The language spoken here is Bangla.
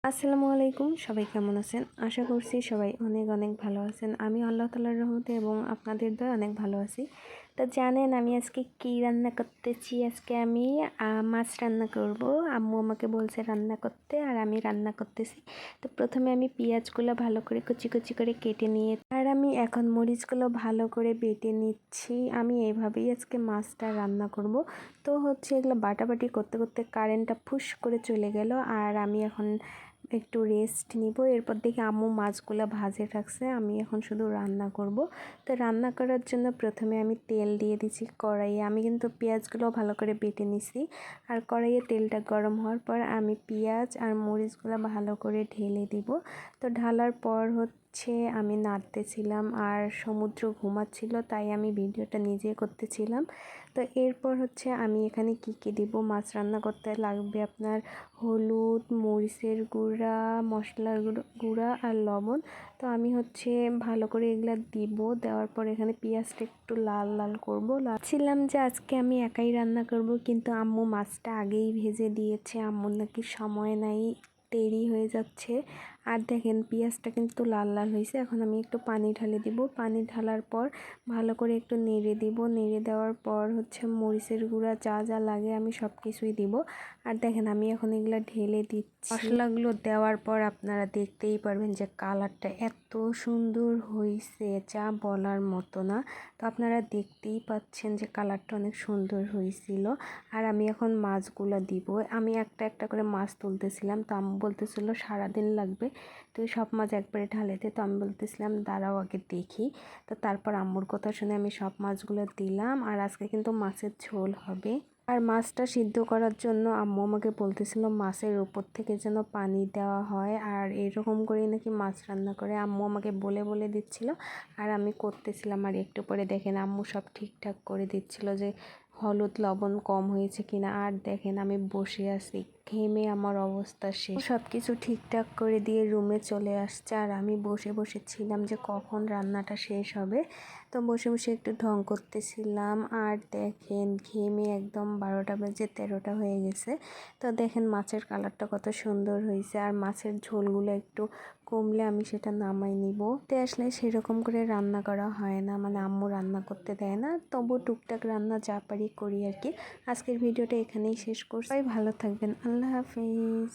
আসসালামু আলাইকুম, সবাই কেমন আছেন? আশা করছি সবাই অনেক অনেক ভালো আছেন। আমি আল্লাহ তাআলার রহমতে এবং আপনাদের দয়ায় অনেক ভালো আছি। তো জানেন আমি আজকে কী রান্না করতেছি? আজকে আমি মাছ রান্না করব। আম্মু আমাকে বলছে রান্না করতে, আর আমি রান্না করতেছি। তো প্রথমে আমি পেঁয়াজগুলো ভালো করে কুচি কুচি করে কেটে নিয়ে, আর আমি এখন মরিচগুলো ভালো করে বেটে নিচ্ছি। আমি এইভাবেই আজকে মাছটা রান্না করব। তো হচ্ছে এগুলো বাটাবাটি করতে করতে কারেন্টটা ফুস করে চলে গেল, আর আমি এখন একটু রেস্ট নিব। এরপর দেখি আম্মু মাছগুলো ভাজে রাখছে, আমি এখন শুধু রান্না করব। তো রান্না করার জন্য প্রথমে আমি তেল দিয়ে দিচ্ছি কড়াইয়ে। আমি কিন্তু পেঁয়াজগুলো ভালো করে বেটে নিছি, আর কড়াইয়ে তেলটা গরম হওয়ার পর আমি পেঁয়াজ আর মরিচগুলো ভালো করে ঢেলে দিব। তো ঢালার পর হচ্ছে আমি নাড়তেছিলাম, আর সমুদ্র ঘুমাচ্ছিল, তাই আমি ভিডিওটা নিজে করতেছিলাম। তো এরপর হচ্ছে আমি এখানে কি দিব। মাছ রান্না করতে লাগবে আপনার হলুদ, মরিচের গুঁড়া, মশলার গুঁড়া আর লবণ। তো আমি হচ্ছে ভালো করে এগুলা দিব। দেওয়ার পর এখানে পেঁয়াজটা একটু লাল লাল করবো। ভাবছিলাম যে আজকে আমি একাই রান্না করব, কিন্তু আম্মু মাছটা আগেই ভেজে দিয়েছে। আম্মুর নাকি সময় নাই, দেরি হয়ে যাচ্ছে। আর দেখেন পেঁয়াজটা কিন্তু লাল লাল হয়েছে। এখন আমি একটু পানি ঢালে দিব। পানি ঢালার পর ভালো করে একটু নেড়ে দিব। নেড়ে দেওয়ার পর হচ্ছে মরিচের গুঁড়া যা যা লাগে আমি সব কিছুই দিব। আর দেখেন আমি এখন এগুলো ঢেলে দিচ্ছি। মশলাগুলো দেওয়ার পর আপনারা দেখতেই পারবেন যে কালারটা এত সুন্দর হয়েছে, যা বলার মতো না। তো আপনারা দেখতেই পাচ্ছেন যে কালারটা অনেক সুন্দর হয়েছিল। আর আমি এখন মাছগুলো দিব। আমি একটা একটা করে মাছ তুলতেছিলাম, তো আম্মু বলতেছিল সারাদিন লাগবে, তুই সব মাছ একবারে ঢালে দে। তো আমি বলতেছিলাম দাঁড়াও আগে দেখি। তো তারপর আম্মুর কথা শুনে আমি সব মাছগুলো দিলাম। আর আজকে কিন্তু মাছের ঝোল হবে। আর মাছটা সিদ্ধ করার জন্য আম্মু আমাকে বলতেছিল মাছের উপর থেকে যেন পানি দেওয়া হয়, আর এরকম করেই নাকি মাছ রান্না করে। আম্মু আমাকে বলে বলে দিচ্ছিল, আর আমি করতেছিলাম। আর একটু পরে দেখেন আম্মু সব ঠিকঠাক করে দিচ্ছিল যে হলুদ লবণ কম হয়েছে কিনা। আর দেখেন আমি বসে আছি, ঘেমে আমার অবস্থা শেষ। সব কিছু ঠিকঠাক করে দিয়ে রুমে চলে আসছে, আর আমি বসে বসে ছিলাম যে কখন রান্নাটা শেষ হবে। তো বসে বসে একটু ঢং করতেছিলাম। আর দেখেন ঘেমে একদম 12টা বেজে 13টা হয়ে গেছে। তো দেখেন মাছের কালারটা কত সুন্দর হয়েছে। আর মাছের ঝোলগুলো একটু কমলে আমি সেটা নামাই নিব। তো আসলে সেরকম করে রান্না করা হয় না, মানে আম্মু রান্না করতে দেয় না। তবু টুকটাক রান্না যা পারি করি আর কি। আজকের ভিডিওটা এখানেই শেষ করছি। সবাই ভালো থাকবেন, আল্লাহ হাফিজ।